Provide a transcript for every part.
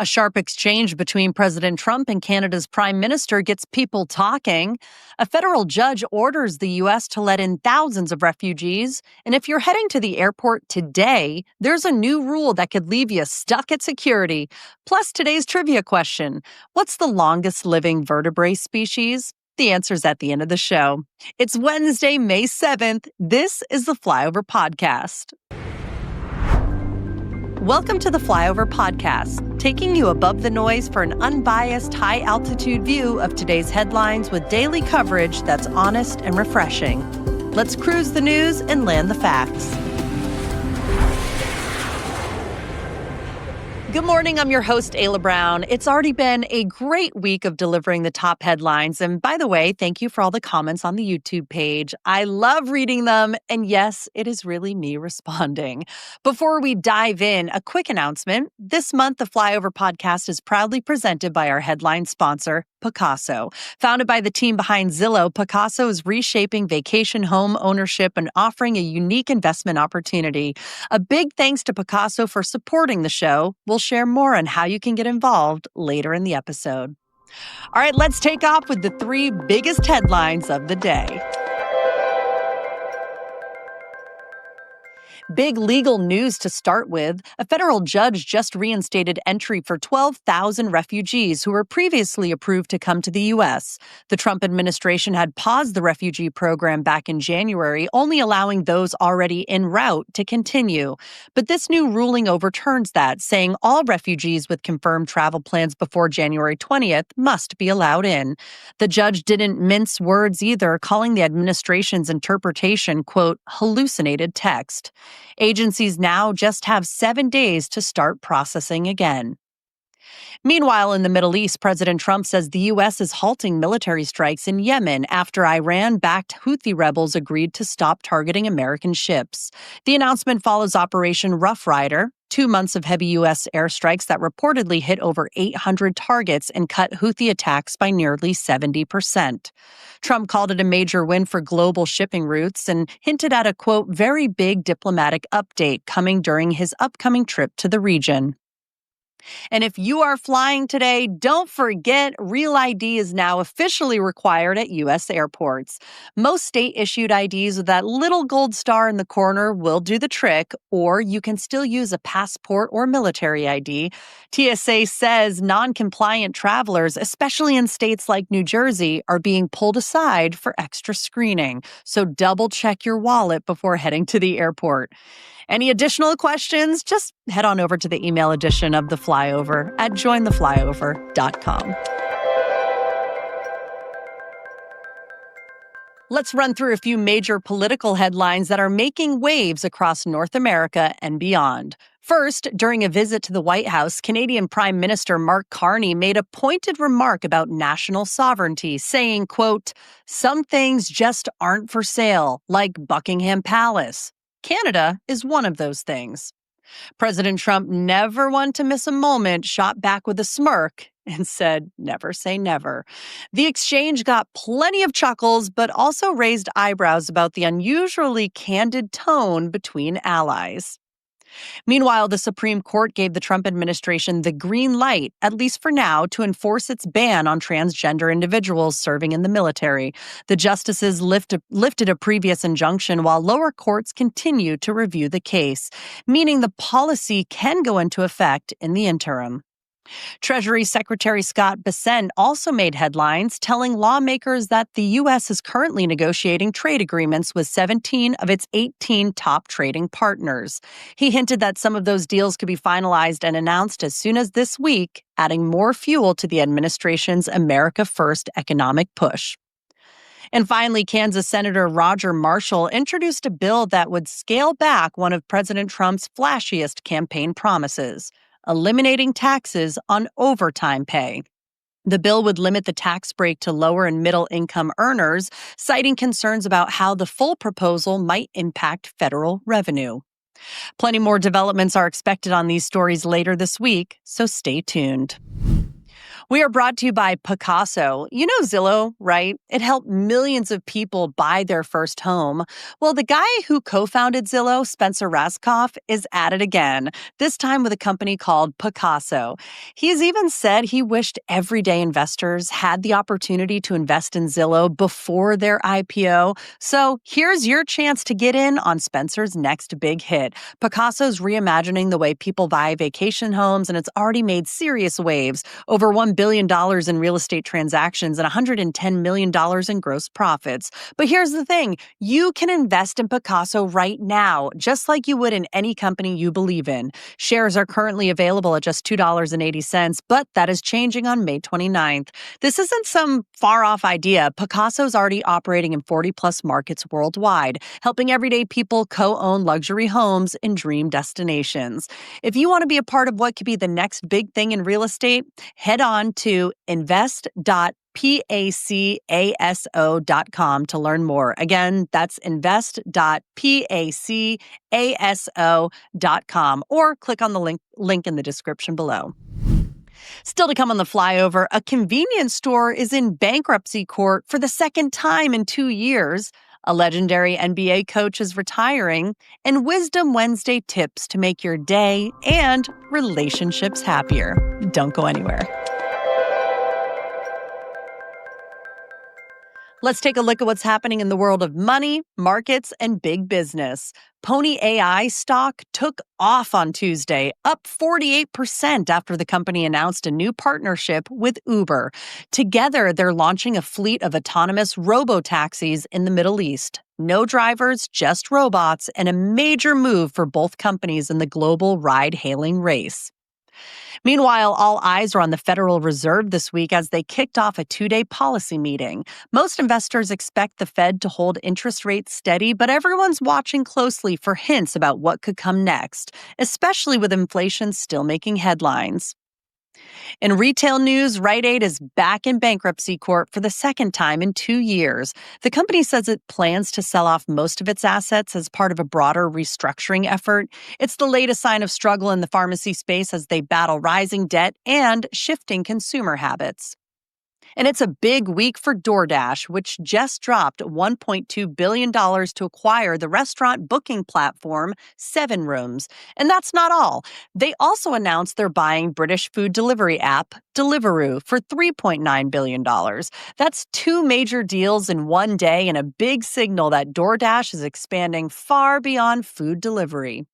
A sharp exchange between President Trump and Canada's Prime Minister gets people talking. A federal judge orders the U.S. to let in thousands of refugees. And if you're heading to the airport today, there's a new rule that could leave you stuck at security. Plus, today's trivia question: what's the longest living vertebrate species? The answer's at the end of the show. It's Wednesday, May 7th. This is the Flyover Podcast. Welcome to the Flyover Podcast, taking you above the noise for an unbiased, high-altitude view of today's headlines with daily coverage that's honest and refreshing. Let's cruise the news and land the facts. Good morning, I'm your host, Ayla Brown. It's already been a great week of delivering the top headlines. And by the way, thank you for all the comments on the YouTube page. I love reading them. And yes, it is really me responding. Before we dive in, a quick announcement. This month, the Flyover Podcast is proudly presented by our headline sponsor, Picasso. Founded by the team behind Zillow, Picasso is reshaping vacation home ownership and offering a unique investment opportunity. A big thanks to Picasso for supporting the show. We'll share more on how you can get involved later in the episode. All right, let's take off with the three biggest headlines of the day. Big legal news to start with. A federal judge just reinstated entry for 12,000 refugees who were previously approved to come to the U.S. The Trump administration had paused the refugee program back in January, only allowing those already en route to continue. But this new ruling overturns that, saying all refugees with confirmed travel plans before January 20th must be allowed in. The judge didn't mince words either, calling the administration's interpretation, quote, hallucinated text. Agencies now just have 7 days to start processing again. Meanwhile, in the Middle East, President Trump says the U.S. is halting military strikes in Yemen after Iran-backed Houthi rebels agreed to stop targeting American ships. The announcement follows Operation Rough Rider, 2 months of heavy U.S. airstrikes that reportedly hit over 800 targets and cut Houthi attacks by nearly 70%. Trump called it a major win for global shipping routes and hinted at a, quote, very big diplomatic update coming during his upcoming trip to the region. And if you are flying today, don't forget Real ID is now officially required at U.S. airports. Most state-issued IDs with that little gold star in the corner will do the trick, or you can still use a passport or military ID. TSA says non-compliant travelers, especially in states like New Jersey, are being pulled aside for extra screening. So double-check your wallet before heading to the airport. Any additional questions? Just head on over to the email edition of The Flyover at jointheflyover.com. Let's run through a few major political headlines that are making waves across North America and beyond. First, during a visit to the White House, Canadian Prime Minister Mark Carney made a pointed remark about national sovereignty, saying, quote, some things just aren't for sale, like Buckingham Palace. Canada is one of those things. President Trump, never one to miss a moment, shot back with a smirk and said, never say never. The exchange got plenty of chuckles, but also raised eyebrows about the unusually candid tone between allies. Meanwhile, the Supreme Court gave the Trump administration the green light, at least for now, to enforce its ban on transgender individuals serving in the military. The justices lifted a previous injunction while lower courts continue to review the case, meaning the policy can go into effect in the interim. Treasury Secretary Scott Bessent also made headlines, telling lawmakers that the U.S. is currently negotiating trade agreements with 17 of its 18 top trading partners. He hinted that some of those deals could be finalized and announced as soon as this week, adding more fuel to the administration's America First economic push. And finally, Kansas Senator Roger Marshall introduced a bill that would scale back one of President Trump's flashiest campaign promises: eliminating taxes on overtime pay. The bill would limit the tax break to lower and middle income earners, citing concerns about how the full proposal might impact federal revenue. Plenty more developments are expected on these stories later this week, so stay tuned. We are brought to you by Picasso. You know Zillow, right? It helped millions of people buy their first home. Well, the guy who co-founded Zillow, Spencer Rascoff, is at it again, this time with a company called Picasso. He's even said he wished everyday investors had the opportunity to invest in Zillow before their IPO. So here's your chance to get in on Spencer's next big hit. Picasso's reimagining the way people buy vacation homes, and it's already made serious waves. Over $1 billion in real estate transactions and $110 million in gross profits. But here's the thing. You can invest in Picasso right now, just like you would in any company you believe in. Shares are currently available at just $2.80, but that is changing on May 29th. This isn't some far-off idea. Picasso's already operating in 40-plus markets worldwide, helping everyday people co-own luxury homes in dream destinations. If you want to be a part of what could be the next big thing in real estate, head on to invest.pacaso.com to learn more. Again, that's invest.pacaso.com, or click on the link in the description below. Still to come on the flyover, a convenience store is in bankruptcy court for the second time in 2 years. A legendary NBA coach is retiring, and Wisdom Wednesday tips to make your day and relationships happier. Don't go anywhere. Let's take a look at what's happening in the world of money, markets, and big business. Pony AI stock took off on Tuesday, up 48% after the company announced a new partnership with Uber. Together, they're launching a fleet of autonomous robo-taxis in the Middle East. No drivers, just robots, and a major move for both companies in the global ride-hailing race. Meanwhile, all eyes are on the Federal Reserve this week as they kicked off a 2-day policy meeting. Most investors expect the Fed to hold interest rates steady, but everyone's watching closely for hints about what could come next, especially with inflation still making headlines. In retail news, Rite Aid is back in bankruptcy court for the second time in 2 years. The company says it plans to sell off most of its assets as part of a broader restructuring effort. It's the latest sign of struggle in the pharmacy space as they battle rising debt and shifting consumer habits. And it's a big week for DoorDash, which just dropped $1.2 billion to acquire the restaurant booking platform 7 Rooms. And that's not all. They also announced they're buying British food delivery app Deliveroo for $3.9 billion. That's 2 major deals in one day and a big signal that DoorDash is expanding far beyond food delivery.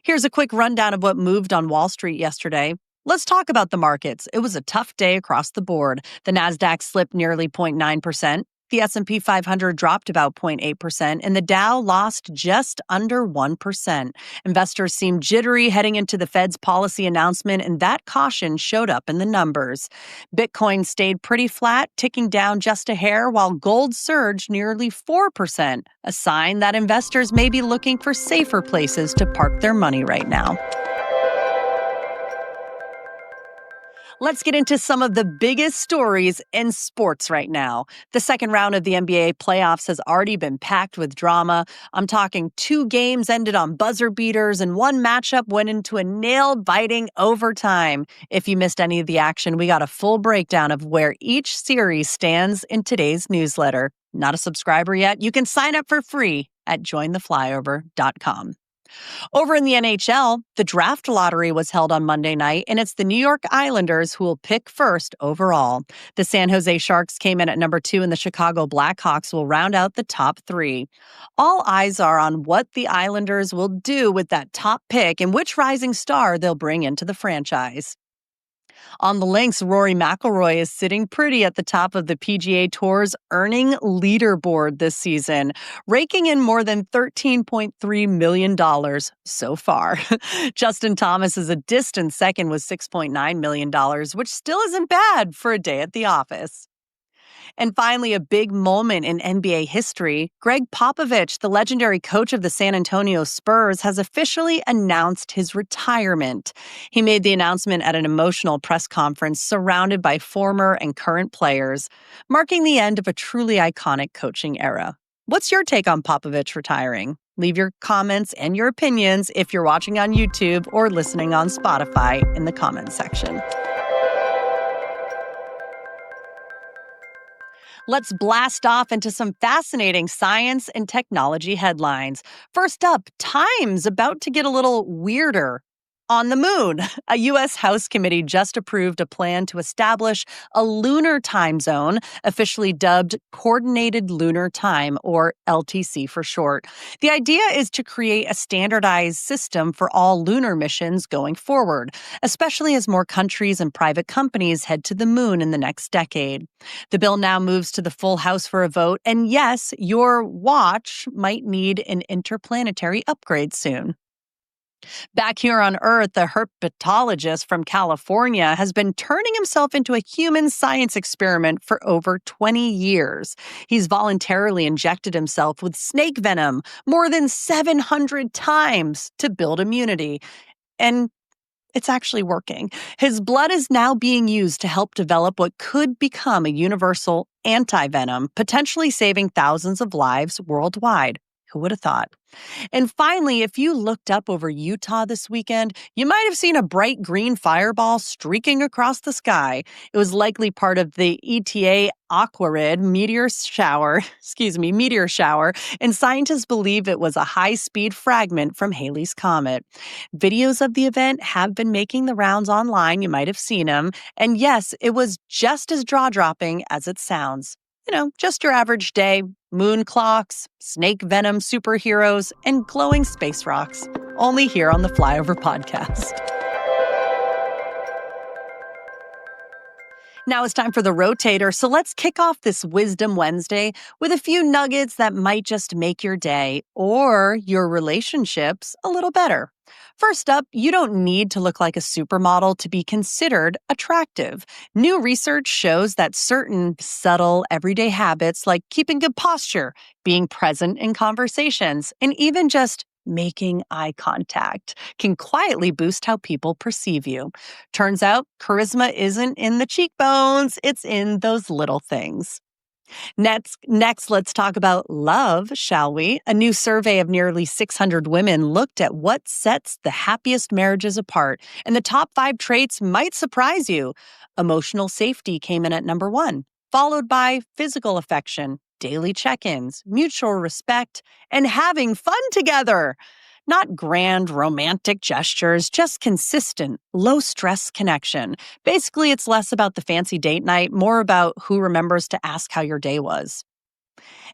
Here's a quick rundown of what moved on Wall Street yesterday. Let's talk about the markets. It was a tough day across the board. The Nasdaq slipped nearly 0.9%. The S&P 500 dropped about 0.8%, and the Dow lost just under 1%. Investors seemed jittery heading into the Fed's policy announcement, and that caution showed up in the numbers. Bitcoin stayed pretty flat, ticking down just a hair, while gold surged nearly 4%, a sign that investors may be looking for safer places to park their money right now. Let's get into some of the biggest stories in sports right now. The second round of the NBA playoffs has already been packed with drama. I'm talking 2 games ended on buzzer beaters, and one matchup went into a nail-biting overtime. If you missed any of the action, we got a full breakdown of where each series stands in today's newsletter. Not a subscriber yet? You can sign up for free at jointheflyover.com. Over in the NHL, the draft lottery was held on Monday night, and it's the New York Islanders who will pick first overall. The San Jose Sharks came in at number 2, and the Chicago Blackhawks will round out the top 3. All eyes are on what the Islanders will do with that top pick and which rising star they'll bring into the franchise. On the links, Rory McIlroy is sitting pretty at the top of the PGA Tour's earning leaderboard this season, raking in more than $13.3 million so far. Justin Thomas is a distant second with $6.9 million, which still isn't bad for a day at the office. And finally, a big moment in NBA history. Greg Popovich, the legendary coach of the San Antonio Spurs, has officially announced his retirement. He made the announcement at an emotional press conference surrounded by former and current players, marking the end of a truly iconic coaching era. What's your take on Popovich retiring? Leave your comments and your opinions if you're watching on YouTube or listening on Spotify in the comments section. Let's blast off into some fascinating science and technology headlines. First up, Time's about to get a little weirder. On the moon, a U.S. House committee just approved a plan to establish a lunar time zone, officially dubbed Coordinated Lunar Time, or LTC for short. The idea is to create a standardized system for all lunar missions going forward, especially as more countries and private companies head to the moon in the next decade. The bill now moves to the full House for a vote, and yes, your watch might need an interplanetary upgrade soon. Back here on Earth, a herpetologist from California has been turning himself into a human science experiment for over 20 years. He's voluntarily injected himself with snake venom more than 700 times to build immunity. And it's actually working. His blood is now being used to help develop what could become a universal anti-venom, potentially saving thousands of lives worldwide. Who would have thought? And finally, if you looked up over Utah this weekend, you might have seen a bright green fireball streaking across the sky. It was likely part of the ETA Aquarid meteor shower, and scientists believe it was a high-speed fragment from Halley's Comet. Videos of the event have been making the rounds online. You might have seen them. And yes, it was just as jaw-dropping as it sounds. Just your average day, moon clocks, snake venom superheroes, and glowing space rocks. Only here on the Flyover Podcast. Now it's time for the Rotator, so let's kick off this Wisdom Wednesday with a few nuggets that might just make your day or your relationships a little better. First up, you don't need to look like a supermodel to be considered attractive. New research shows that certain subtle, everyday habits like keeping good posture, being present in conversations, and even just making eye contact can quietly boost how people perceive you. Turns out, charisma isn't in the cheekbones, it's in those little things. Next, let's talk about love, shall we? A new survey of nearly 600 women looked at what sets the happiest marriages apart, and the top 5 traits might surprise you. Emotional safety came in at number 1, followed by physical affection, daily check-ins, mutual respect, and having fun together. Not grand romantic gestures, just consistent, low-stress connection. Basically, it's less about the fancy date night, more about who remembers to ask how your day was.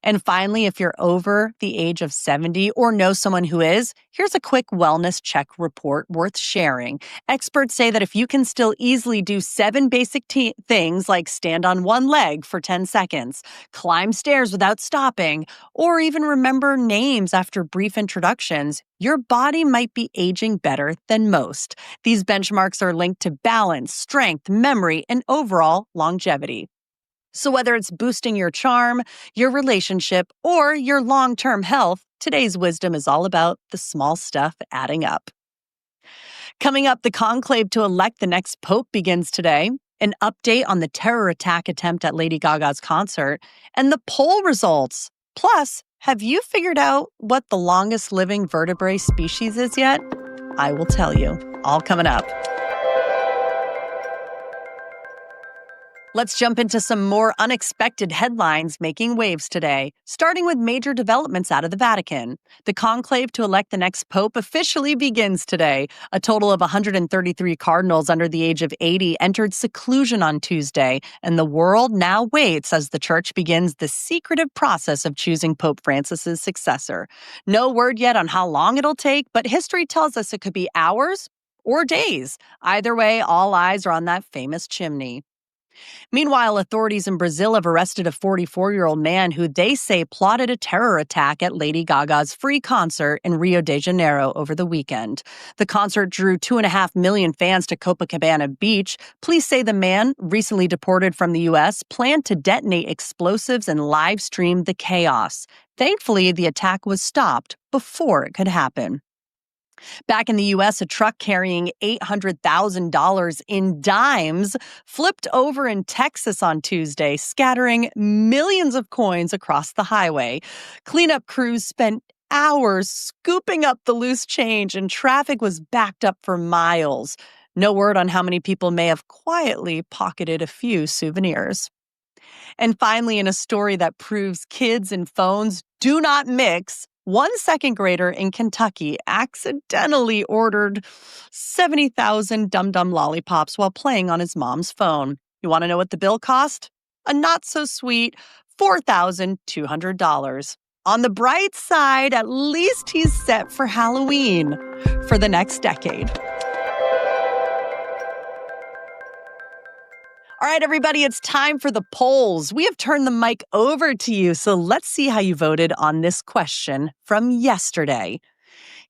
And finally, if you're over the age of 70 or know someone who is, here's a quick wellness check report worth sharing. Experts say that if you can still easily do 7 basic things like stand on one leg for 10 seconds, climb stairs without stopping, or even remember names after brief introductions, your body might be aging better than most. These benchmarks are linked to balance, strength, memory, and overall longevity. So whether it's boosting your charm, your relationship, or your long-term health, today's wisdom is all about the small stuff adding up. Coming up, the conclave to elect the next pope begins today, an update on the terror attack attempt at Lady Gaga's concert, and the poll results. Plus, have you figured out what the longest living vertebrate species is yet? I will tell you. All coming up. Let's jump into some more unexpected headlines making waves today, starting with major developments out of the Vatican. The conclave to elect the next pope officially begins today. A total of 133 cardinals under the age of 80 entered seclusion on Tuesday, and the world now waits as the church begins the secretive process of choosing Pope Francis's successor. No word yet on how long it'll take, but history tells us it could be hours or days. Either way, all eyes are on that famous chimney. Meanwhile, authorities in Brazil have arrested a 44-year-old man who they say plotted a terror attack at Lady Gaga's free concert in Rio de Janeiro over the weekend. The concert drew 2.5 million fans to Copacabana Beach. Police say the man, recently deported from the U.S., planned to detonate explosives and live stream the chaos. Thankfully, the attack was stopped before it could happen. Back in the U.S., a truck carrying $800,000 in dimes flipped over in Texas on Tuesday, scattering millions of coins across the highway. Cleanup crews spent hours scooping up the loose change, and traffic was backed up for miles. No word on how many people may have quietly pocketed a few souvenirs. And finally, in a story that proves kids and phones do not mix, one second grader in Kentucky accidentally ordered 70,000 Dum Dum lollipops while playing on his mom's phone. You want to know what the bill cost? A not so sweet $4,200. On the bright side, at least he's set for Halloween for the next decade. All right, everybody, it's time for the polls. We have turned the mic over to you, so let's see how you voted on this question from yesterday.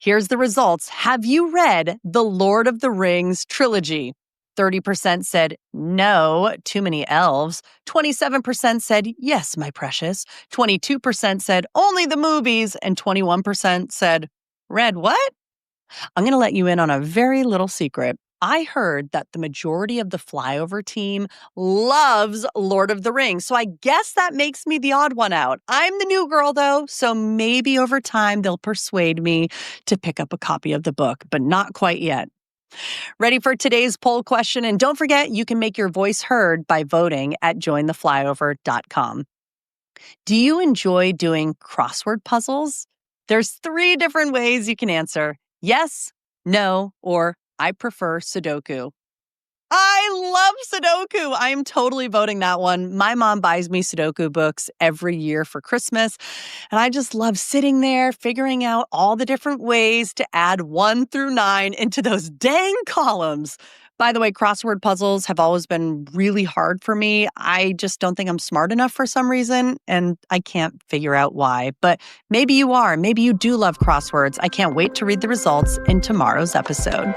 Here's the results. Have you read the Lord of the Rings trilogy? 30% said no, too many elves. 27% said yes, my precious. 22% said only the movies. And 21% said, read what? I'm going to let you in on a very little secret. I heard that the majority of the Flyover team loves Lord of the Rings, so I guess that makes me the odd one out. I'm the new girl, though, so maybe over time they'll persuade me to pick up a copy of the book, but not quite yet. Ready for today's poll question? And don't forget, you can make your voice heard by voting at jointheflyover.com. Do you enjoy doing crossword puzzles? There's 3 different ways you can answer. Yes, no, or I prefer Sudoku. I love Sudoku. I am totally voting that one. My mom buys me Sudoku books every year for Christmas, and I just love sitting there figuring out all the different ways to add 1 through 9 into those dang columns. By the way, crossword puzzles have always been really hard for me. I just don't think I'm smart enough for some reason, and I can't figure out why. But maybe you are. Maybe you do love crosswords. I can't wait to read the results in tomorrow's episode.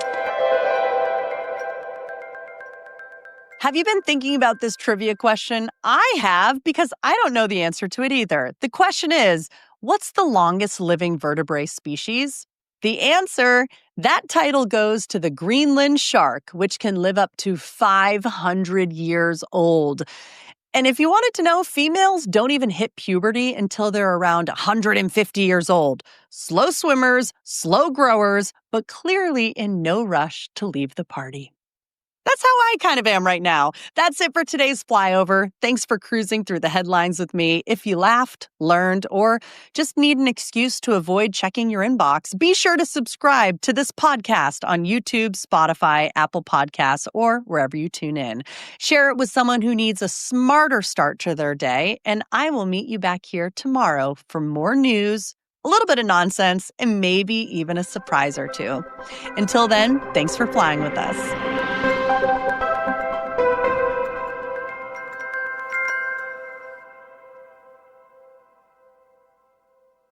Have you been thinking about this trivia question? I have, because I don't know the answer to it either. The question is, what's the longest living vertebrate species? The answer, that title goes to the Greenland shark, which can live up to 500 years old. And if you wanted to know, females don't even hit puberty until they're around 150 years old. Slow swimmers, slow growers, but clearly in no rush to leave the party. That's how I kind of am right now. That's it for today's Flyover. Thanks for cruising through the headlines with me. If you laughed, learned, or just need an excuse to avoid checking your inbox, be sure to subscribe to this podcast on YouTube, Spotify, Apple Podcasts, or wherever you tune in. Share it with someone who needs a smarter start to their day, and I will meet you back here tomorrow for more news, a little bit of nonsense, and maybe even a surprise or two. Until then, thanks for flying with us.